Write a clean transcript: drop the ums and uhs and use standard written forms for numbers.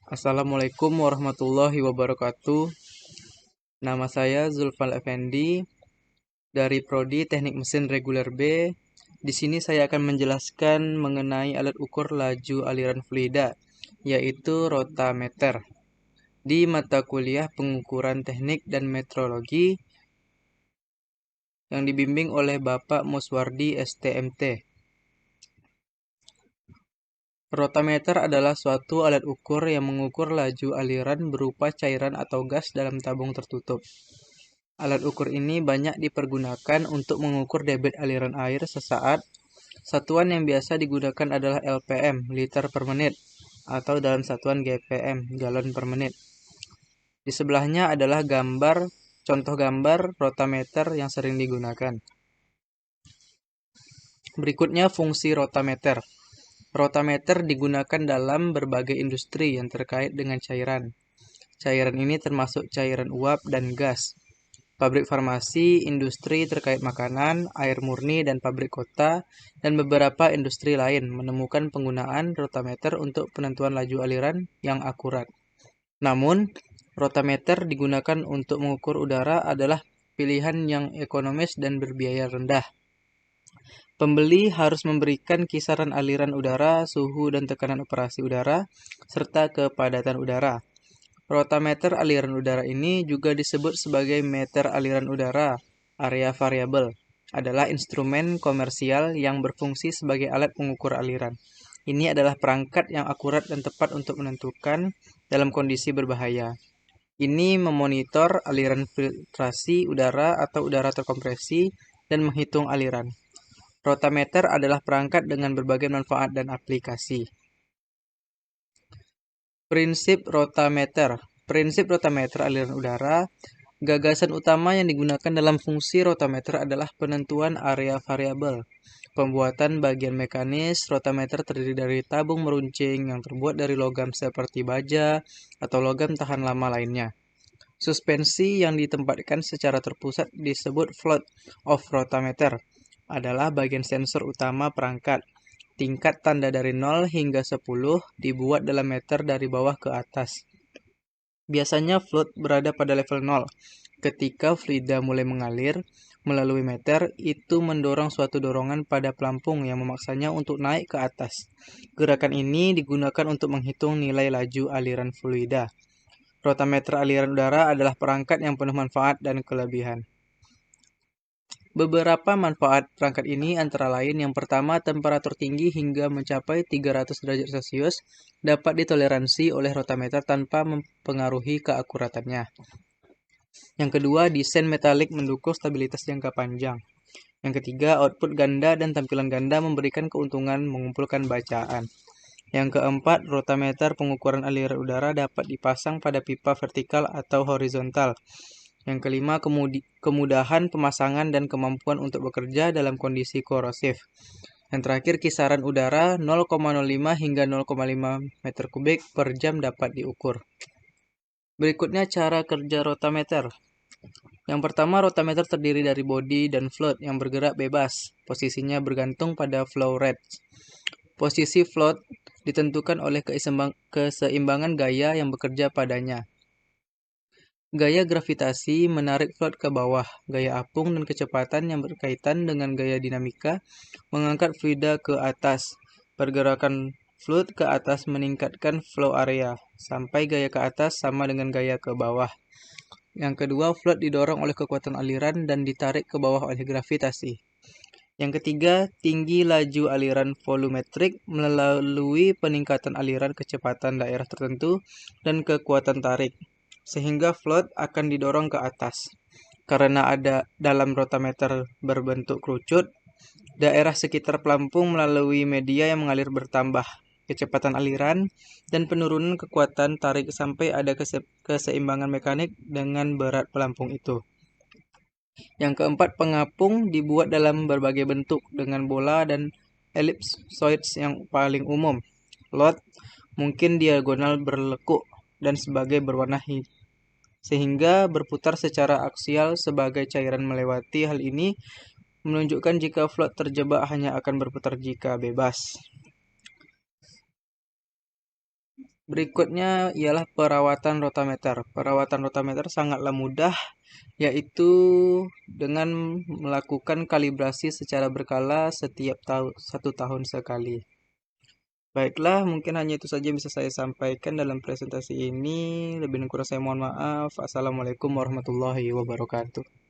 Assalamualaikum warahmatullahi wabarakatuh. Nama saya Zulfal Effendi dari Prodi Teknik Mesin Reguler B. Di sini saya akan menjelaskan mengenai alat ukur laju aliran fluida, yaitu rotameter, di mata kuliah pengukuran teknik dan metrologi yang dibimbing oleh Bapak Muswardi STMT. Rotameter adalah suatu alat ukur yang mengukur laju aliran berupa cairan atau gas dalam tabung tertutup. Alat ukur ini banyak dipergunakan untuk mengukur debit aliran air sesaat. Satuan yang biasa digunakan adalah LPM, liter per menit, atau dalam satuan GPM, galon per menit. Di sebelahnya adalah contoh gambar rotameter yang sering digunakan. Berikutnya fungsi rotameter. Rotameter digunakan dalam berbagai industri yang terkait dengan cairan. Cairan ini termasuk cairan uap dan gas. Pabrik farmasi, industri terkait makanan, air murni, dan pabrik kota, dan beberapa industri lain menemukan penggunaan rotameter untuk penentuan laju aliran yang akurat. Namun, rotameter digunakan untuk mengukur udara adalah pilihan yang ekonomis dan berbiaya rendah. Pembeli harus memberikan kisaran aliran udara, suhu dan tekanan operasi udara, serta kepadatan udara. Rotameter aliran udara ini juga disebut sebagai meter aliran udara, area variabel, adalah instrumen komersial yang berfungsi sebagai alat pengukur aliran. Ini adalah perangkat yang akurat dan tepat untuk menentukan dalam kondisi berbahaya. Ini memonitor aliran filtrasi udara atau udara terkompresi dan menghitung aliran. Rotameter adalah perangkat dengan berbagai manfaat dan aplikasi. Prinsip rotameter. Prinsip rotameter aliran udara. Gagasan utama yang digunakan dalam fungsi rotameter adalah penentuan area variabel. Pembuatan bagian mekanis rotameter terdiri dari tabung meruncing yang terbuat dari logam seperti baja atau logam tahan lama lainnya. Suspensi yang ditempatkan secara terpusat disebut float of rotameter adalah bagian sensor utama perangkat. Tingkat tanda dari 0 hingga 10 dibuat dalam meter dari bawah ke atas. Biasanya float berada pada level 0. Ketika fluida mulai mengalir melalui meter, itu mendorong suatu dorongan pada pelampung yang memaksanya untuk naik ke atas. Gerakan ini digunakan untuk menghitung nilai laju aliran fluida. Rotameter aliran udara adalah perangkat yang penuh manfaat dan kelebihan. Beberapa manfaat perangkat ini antara lain yang pertama, temperatur tinggi hingga mencapai 300 derajat Celcius dapat ditoleransi oleh rotameter tanpa mempengaruhi keakuratannya. Yang kedua, desain metalik mendukung stabilitas jangka panjang. Yang ketiga, output ganda dan tampilan ganda memberikan keuntungan mengumpulkan bacaan. Yang keempat, rotameter pengukuran aliran udara dapat dipasang pada pipa vertikal atau horizontal. Yang kelima, kemudahan pemasangan dan kemampuan untuk bekerja dalam kondisi korosif. Yang terakhir, kisaran udara 0,05 hingga 0,5 meter kubik per jam dapat diukur. Berikutnya cara kerja rotameter. Yang pertama, rotameter terdiri dari bodi dan float yang bergerak bebas. Posisinya bergantung pada flow rate. Posisi float ditentukan oleh keseimbangan gaya yang bekerja padanya. Gaya gravitasi menarik float ke bawah. Gaya apung dan kecepatan yang berkaitan dengan gaya dinamika mengangkat fluida ke atas. Pergerakan float ke atas meningkatkan flow area, sampai gaya ke atas sama dengan gaya ke bawah. Yang kedua, float didorong oleh kekuatan aliran dan ditarik ke bawah oleh gravitasi. Yang ketiga, tinggi laju aliran volumetrik melalui peningkatan aliran kecepatan daerah tertentu dan kekuatan tarik, sehingga float akan didorong ke atas. Karena ada dalam rotameter berbentuk kerucut, daerah sekitar pelampung melalui media yang mengalir bertambah. Kecepatan aliran dan penurunan kekuatan tarik sampai ada keseimbangan mekanik dengan berat pelampung itu. Yang keempat, pengapung dibuat dalam berbagai bentuk dengan bola dan ellipsoids yang paling umum. Lot mungkin diagonal berlekuk dan sebagai berwarna hitam, sehingga berputar secara aksial sebagai cairan melewati. Hal ini menunjukkan jika float terjebak hanya akan berputar jika bebas. Berikutnya ialah perawatan rotameter. Perawatan rotameter sangatlah mudah, yaitu dengan melakukan kalibrasi secara berkala setiap 1 tahun sekali. Baiklah, mungkin hanya itu saja yang bisa saya sampaikan dalam presentasi ini. Lebih kurang saya mohon maaf. Assalamualaikum warahmatullahi wabarakatuh.